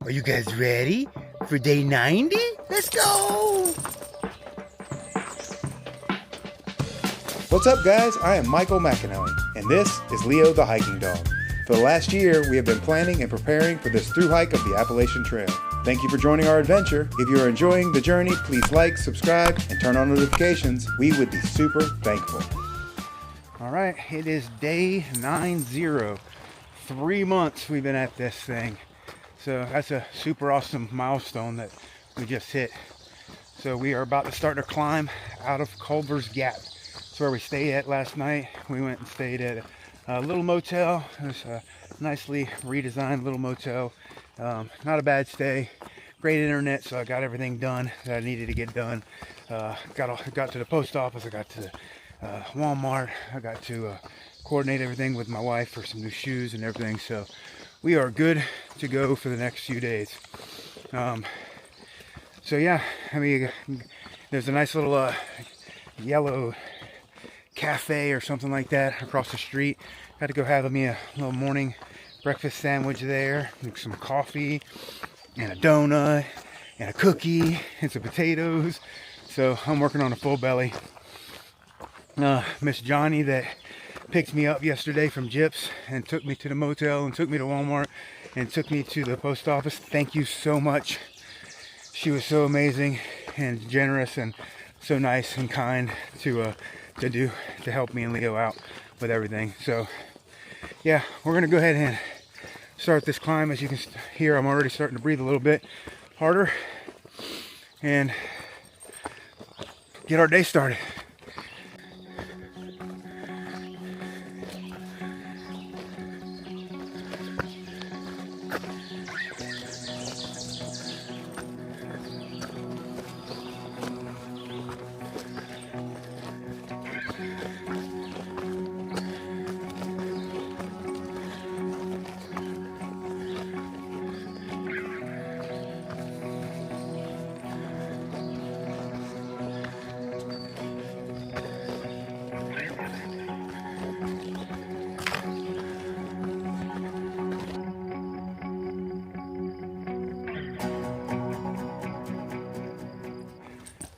Are you guys ready for day 90? Let's go! What's up, guys? I am Michael McAnally, and this is Leo the Hiking Dog. For the last year, we have been planning and preparing for this thru hike of the Appalachian Trail. Thank you for joining our adventure. If you are enjoying the journey, please like, subscribe, and turn on notifications. We would be super thankful. All right, it is day 90. 3 months we've been at this thing. So that's a super awesome milestone that we just hit. So we are about to start to climb out of Culver's Gap. That's where we stayed at last night. We went and stayed at a little motel. It's a nicely redesigned little motel. Not a bad stay. Great internet, so I got everything done that I needed to get done. Got to the post office. I got to Walmart. I got to coordinate everything with my wife for some new shoes and everything. So we are good to go for the next few days. So yeah, I mean, there's a nice little yellow cafe or something like that across the street. Got to go have me a little morning breakfast sandwich there, make some coffee and a donut and a cookie and some potatoes. So I'm working on a full belly. Miss Johnny that picked me up yesterday from Gyps and took me to the motel and took me to Walmart and took me to the post office. Thank you so much. She was so amazing and generous and so nice and kind to help me and Leo out with everything. So yeah, we're gonna go ahead and start this climb. As you can hear, I'm already starting to breathe a little bit harder and get our day started.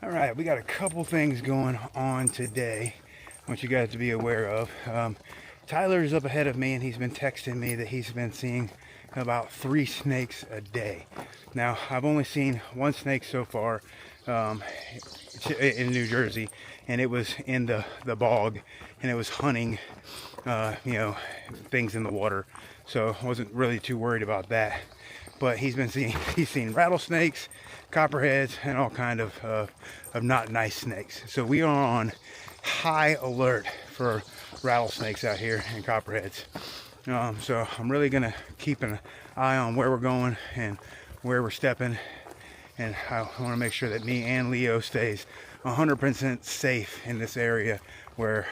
Alright, we got a couple things going on today I want you guys to be aware of. Tyler's up ahead of me and he's been texting me that he's been seeing about 3 snakes a day. Now, I've only seen 1 snake so far in New Jersey, and it was in the bog, and it was hunting things in the water, so I wasn't really too worried about that. But he's seen rattlesnakes, copperheads, and all kind of not nice snakes. So we are on high alert for rattlesnakes out here and copperheads. So I'm really gonna keep an eye on where we're going and where we're stepping, and I want to make sure that me and Leo stays 100% safe in this area where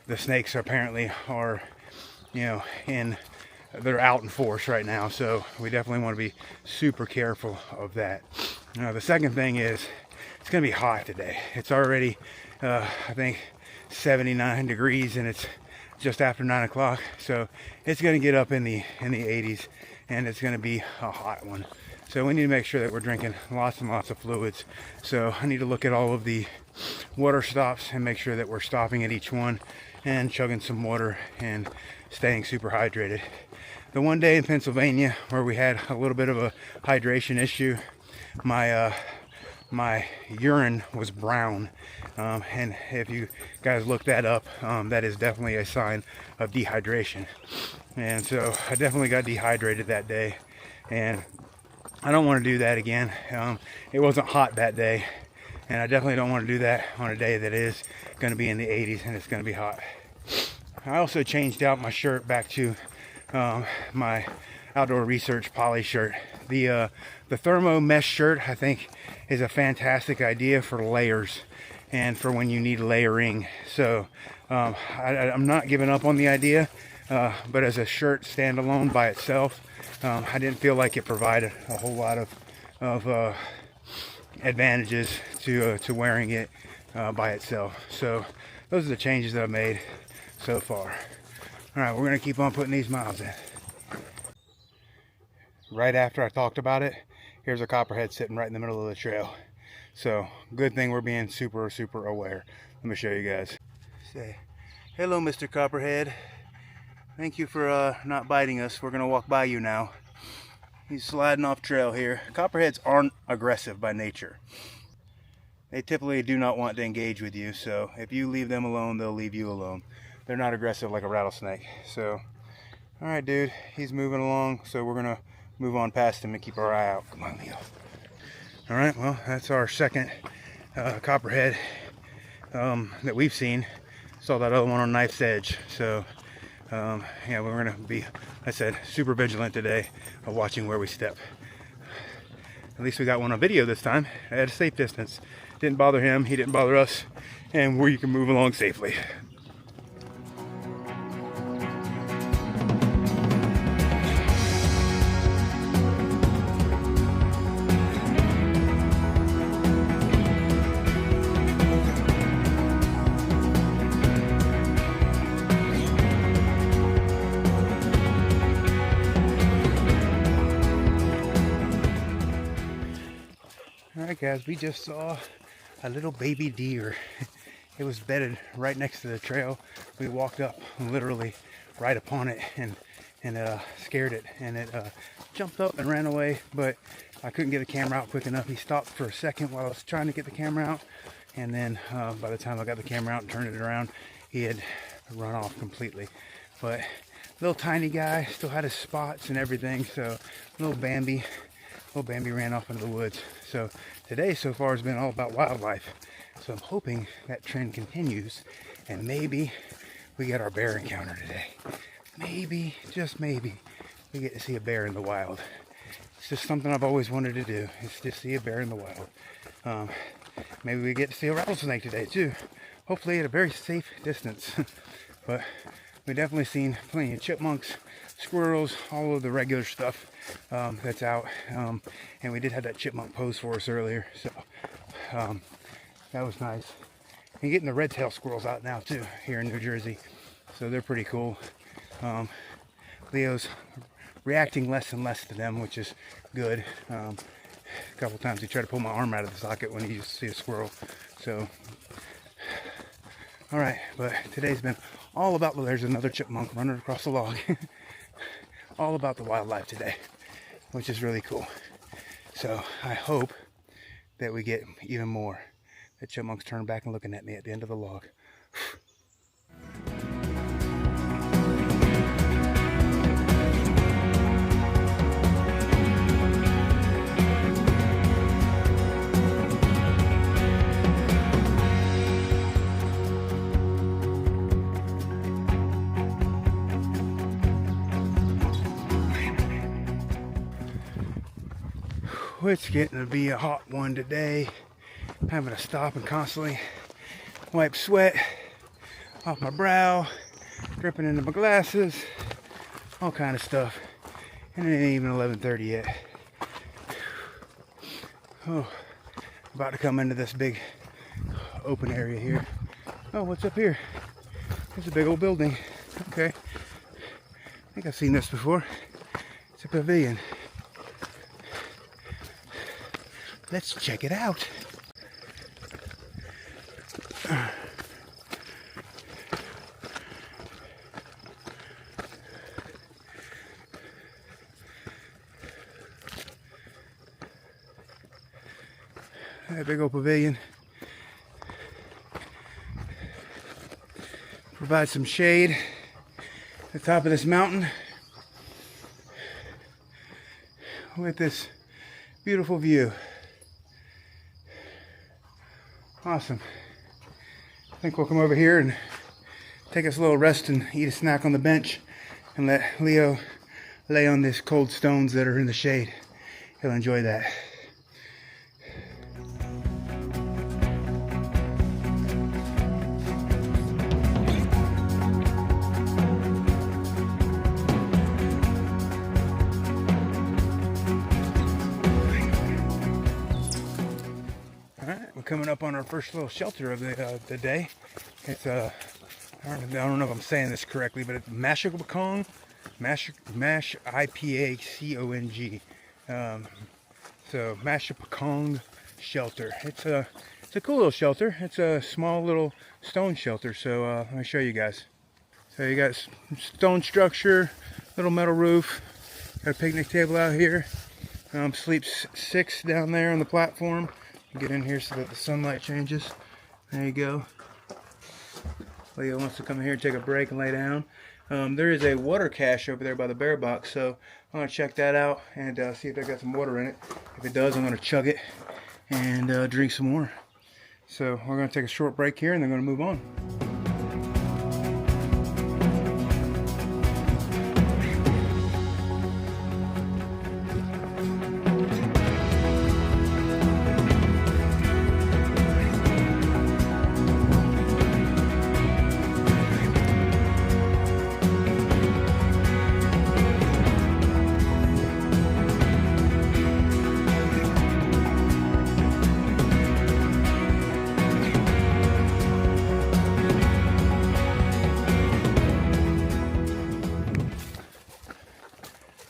the snakes apparently are, they're out in force right now. So we definitely want to be super careful of that. The second thing is it's going to be hot today. It's already, I think, 79 degrees, and it's just after 9 o'clock. So it's going to get up in the 80s, and it's going to be a hot one. So we need to make sure that we're drinking lots and lots of fluids. So I need to look at all of the water stops and make sure that we're stopping at each one and chugging some water and staying super hydrated. The one day in Pennsylvania where we had a little bit of a hydration issue, my urine was brown, and if you guys look that up, that is definitely a sign of dehydration. And so I definitely got dehydrated that day, and I don't want to do that again. It wasn't hot that day, and I definitely don't want to do that on a day that is going to be in the 80s and it's going to be hot. I also changed out my shirt back to my outdoor research poly shirt. The thermo mesh shirt, I think, is a fantastic idea for layers and for when you need layering. So I'm not giving up on the idea, but as a shirt standalone by itself, I didn't feel like it provided a whole lot of advantages to wearing it by itself. So those are the changes that I made so far. All right, we're gonna keep on putting these miles in. right after I talked about it, here's a copperhead sitting right in the middle of the trail. So good thing we're being super aware. Let me show you guys. Say hello, Mr. Copperhead. Thank you for not biting us. We're gonna walk by you now. He's sliding off trail here. Copperheads aren't aggressive by nature. They typically do not want to engage with you, so if you leave them alone, they'll leave you alone. They're not aggressive like a rattlesnake. So, all right, dude, he's moving along, so we're gonna move on past him and keep our eye out. Come on, Leo. All right, well, that's our second copperhead that we've seen. Saw that other one on Knife's Edge. So, yeah, we're gonna be, like I said, super vigilant today of watching where we step. At least we got one on video this time at a safe distance. Didn't bother him, he didn't bother us, and we can move along safely. Alright guys, we just saw a little baby deer. It was bedded right next to the trail. We walked up literally right upon it and scared it, and it jumped up and ran away, but I couldn't get the camera out quick enough. He stopped for a second while I was trying to get the camera out, and then by the time I got the camera out and turned it around, he had run off completely. But little tiny guy, still had his spots and everything, so little Bambi ran off into the woods. So today so far has been all about wildlife. So I'm hoping that trend continues, and maybe we get our bear encounter today. Maybe, just maybe, we get to see a bear in the wild. It's just something I've always wanted to do, is to see a bear in the wild. Maybe we get to see a rattlesnake today too. Hopefully at a very safe distance. But we've definitely seen plenty of chipmunks, squirrels, all of the regular stuff that's out. And we did have that chipmunk pose for us earlier, so that was nice. And getting the red-tailed squirrels out now too, here in New Jersey, so they're pretty cool. Leo's reacting less and less to them, which is good. A couple times he tried to pull my arm out of the socket when he used to see a squirrel. So, all right, but today's been all about, well, there's another chipmunk running across the log. All about the wildlife today, which is really cool. So I hope that we get even more. The chipmunks turn back and looking at me at the end of the log. It's getting to be a hot one today. I'm having to stop and constantly wipe sweat off my brow, dripping into my glasses, all kind of stuff. And it ain't even 11:30 yet. Oh, about to come into this big open area here. Oh, what's up here? There's a big old building. Okay. I think I've seen this before. It's a pavilion. Let's check it out. That big old pavilion provides some shade at the top of this mountain with this beautiful view. Awesome. I think we'll come over here and take us a little rest and eat a snack on the bench and let Leo lay on these cold stones that are in the shade. He'll enjoy that. Coming up on our first little shelter of the day. It's I don't know if I'm saying this correctly, but it's Mash IPA CONG. So Massapequa shelter. It's a cool little shelter. It's a small little stone shelter. So let me show you guys. So you got stone structure, little metal roof. Got a picnic table out here. Sleeps 6 down there on the platform. Get in here so that the sunlight changes. There you go. Leo wants to come in here and take a break and lay down. There is a water cache over there by the bear box, so I'm going to check that out and see if they've got some water in it. If it does, I'm going to chug it and drink some more. So we're going to take a short break here and then we're going to move on.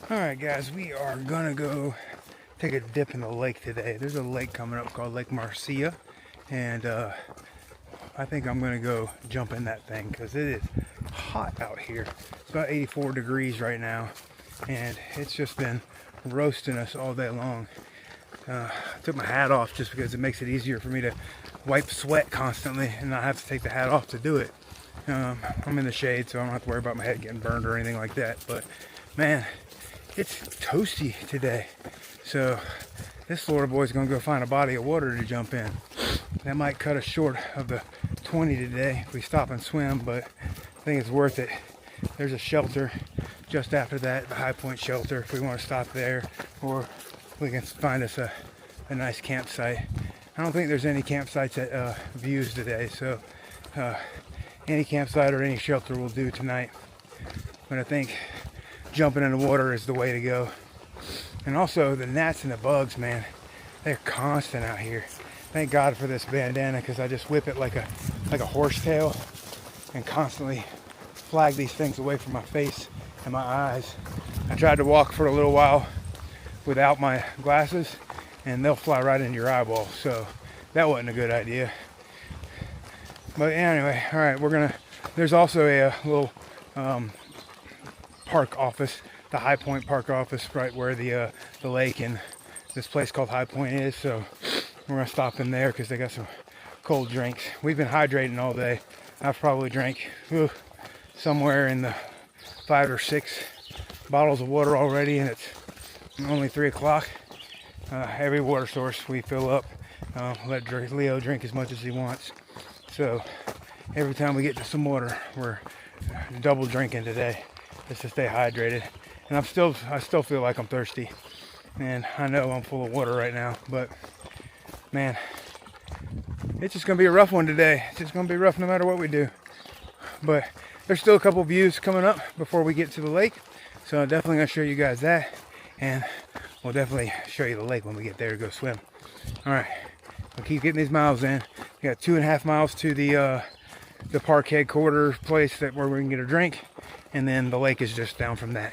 Alright guys, we are gonna go take a dip in the lake today. There's a lake coming up called Lake Marcia, and I think I'm gonna go jump in that thing because it is hot out here. It's about 84 degrees right now, and it's just been roasting us all day long. I took my hat off just because it makes it easier for me to wipe sweat constantly and not have to take the hat off to do it. I'm in the shade, so I don't have to worry about my head getting burned or anything like that, but man, it's toasty today. So this Florida boy's gonna go find a body of water to jump in. That might cut us short of the 20 today if we stop and swim, but I think it's worth it. There's a shelter just after that, the High Point shelter, if we want to stop there, or we can find us a nice campsite. I don't think there's any campsites at Views today, so any campsite or any shelter will do tonight. But I think jumping in the water is the way to go. And also the gnats and the bugs, man, they're constant out here. Thank God for this bandana, because I just whip it like a horsetail and constantly flag these things away from my face and my eyes. I tried to walk for a little while without my glasses and they'll fly right into your eyeball, so that wasn't a good idea. But anyway, all right, there's also a little park office, the High Point Park office, right where the lake and this place called High Point is. So we're gonna stop in there because they got some cold drinks. We've been hydrating all day. I've probably drank somewhere in the 5 or 6 bottles of water already, and it's only 3 o'clock. Every water source we fill up. Let Leo drink as much as he wants. So every time we get to some water, we're double drinking today, just to stay hydrated. And I still feel like I'm thirsty, and I know I'm full of water right now, but man, it's just gonna be a rough one today. It's just gonna be rough no matter what we do. But there's still a couple views coming up before we get to the lake, so I'm definitely gonna show you guys that, and we'll definitely show you the lake when we get there to go swim. All right, we'll keep getting these miles in. We got 2.5 miles to the park headquarters place where we can get a drink, and then the lake is just down from that.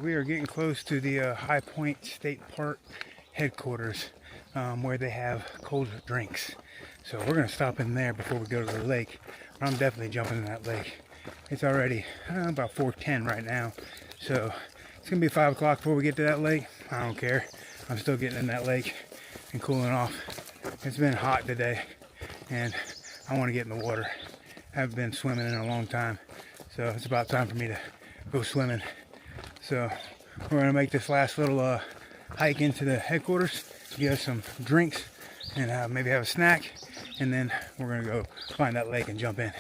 We are getting close to the High Point State Park headquarters, where they have cold drinks. So we're going to stop in there before we go to the lake. I'm definitely jumping in that lake. It's already about 4:10 right now. So it's going to be 5 o'clock before we get to that lake. I don't care. I'm still getting in that lake and cooling off. It's been hot today, and I want to get in the water. I haven't been swimming in a long time, so it's about time for me to go swimming. So we're going to make this last little hike into the headquarters, get us some drinks, and maybe have a snack, and then we're going to go find that lake and jump in.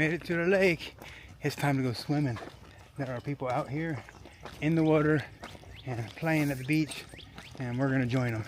made it to the lake. It's time to go swimming. There are people out here in the water and playing at the beach, and we're gonna join them.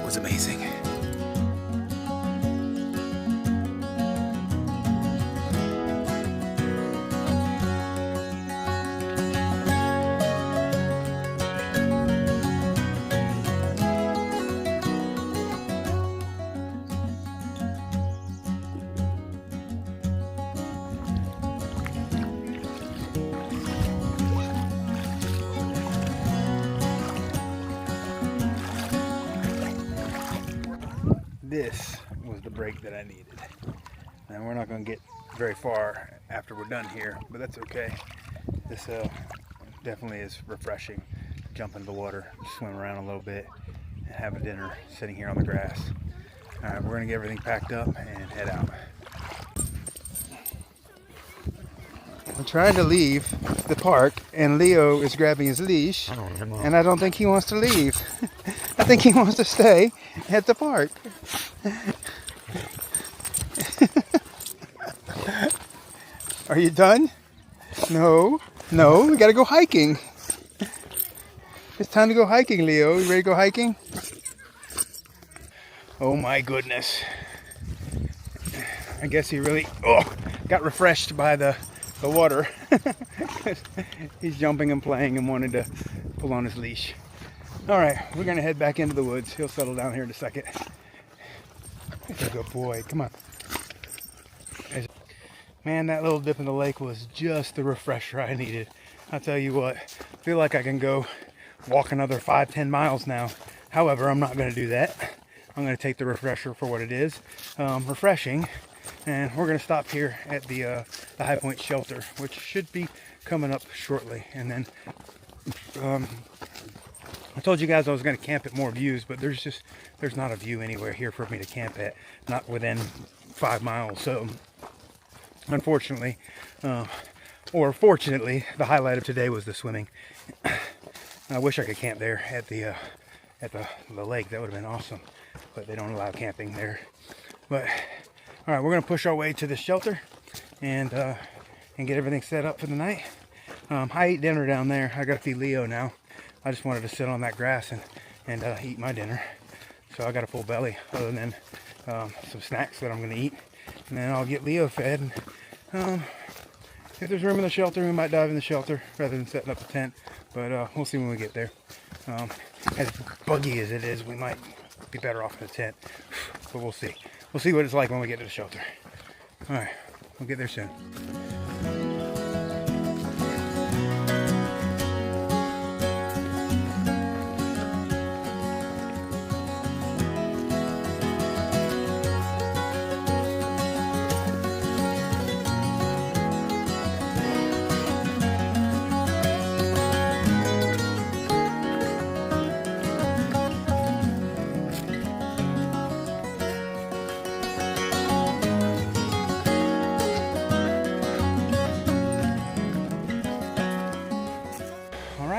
Was amazing. This was the break that I needed. And we're not going to get very far after we're done here, but that's okay. This definitely is refreshing. Jump into the water, swim around a little bit, and have a dinner sitting here on the grass. All right, we're going to get everything packed up and head out. I'm trying to leave the park, and Leo is grabbing his leash, and I don't think he wants to leave. I think he wants to stay at the park. Are you done? No. No, we gotta go hiking. It's time to go hiking, Leo. You ready to go hiking? Oh my goodness. I guess he really got refreshed by the water. He's jumping and playing and wanted to pull on his leash. All right, we're gonna head back into the woods. He'll settle down here in a second. He's a good boy, come on. Man, that little dip in the lake was just the refresher I needed. I'll tell you what, I feel like I can go walk another 5-10 miles now. However, I'm not gonna do that. I'm gonna take the refresher for what it is, refreshing. And we're gonna stop here at the High Point shelter, which should be coming up shortly. And then I told you guys I was gonna camp at more views, but there's not a view anywhere here for me to camp at, not within 5 miles. So unfortunately, or fortunately, the highlight of today was the swimming. I wish I could camp there at the lake. That would have been awesome, but they don't allow camping there. But all right, we're gonna push our way to the shelter and get everything set up for the night. I ate dinner down there. I gotta feed Leo now. I just wanted to sit on that grass and eat my dinner. So I got a full belly, other than some snacks that I'm gonna eat, and then I'll get Leo fed. And, if there's room in the shelter, we might dive in the shelter rather than setting up a tent. But we'll see when we get there. As buggy as it is, we might be better off in a tent. But we'll see. We'll see what it's like when we get to the shelter. All right, we'll get there soon.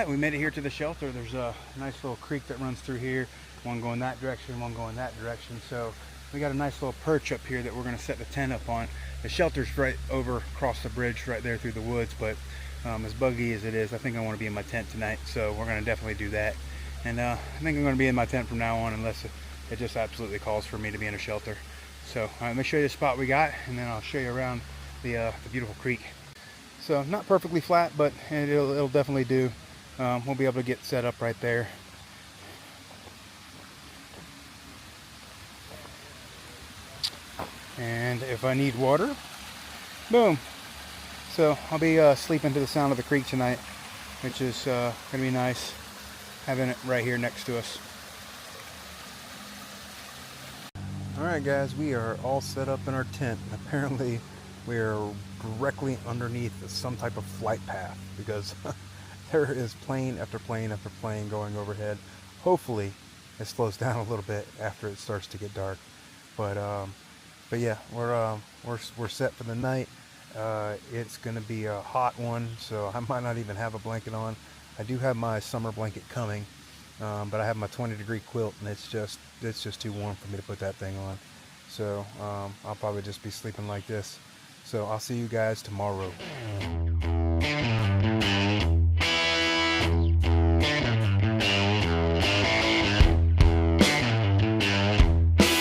We made it here to the shelter. There's a nice little creek that runs through here, one going that direction, one going that direction. So we got a nice little perch up here that we're going to set the tent up on. The shelter's right over across the bridge right there through the woods, but as buggy as it is, I think I want to be in my tent tonight, so we're going to definitely do that. And I think I'm going to be in my tent from now on, unless it just absolutely calls for me to be in a shelter. So let me show you the spot we got, and then I'll show you around the beautiful creek. So not perfectly flat, but it'll definitely do. We'll be able to get set up right there. And if I need water, boom. So I'll be sleeping to the sound of the creek tonight, which is going to be nice, having it right here next to us. Alright guys, we are all set up in our tent. Apparently we are directly underneath some type of flight path, because there is plane after plane after plane going overhead. Hopefully it slows down a little bit after it starts to get dark. But yeah, we're set for the night. It's gonna be a hot one, so I might not even have a blanket on. I do have my summer blanket coming, but I have my 20-degree quilt, and it's just too warm for me to put that thing on. So I'll probably just be sleeping like this. So I'll see you guys tomorrow.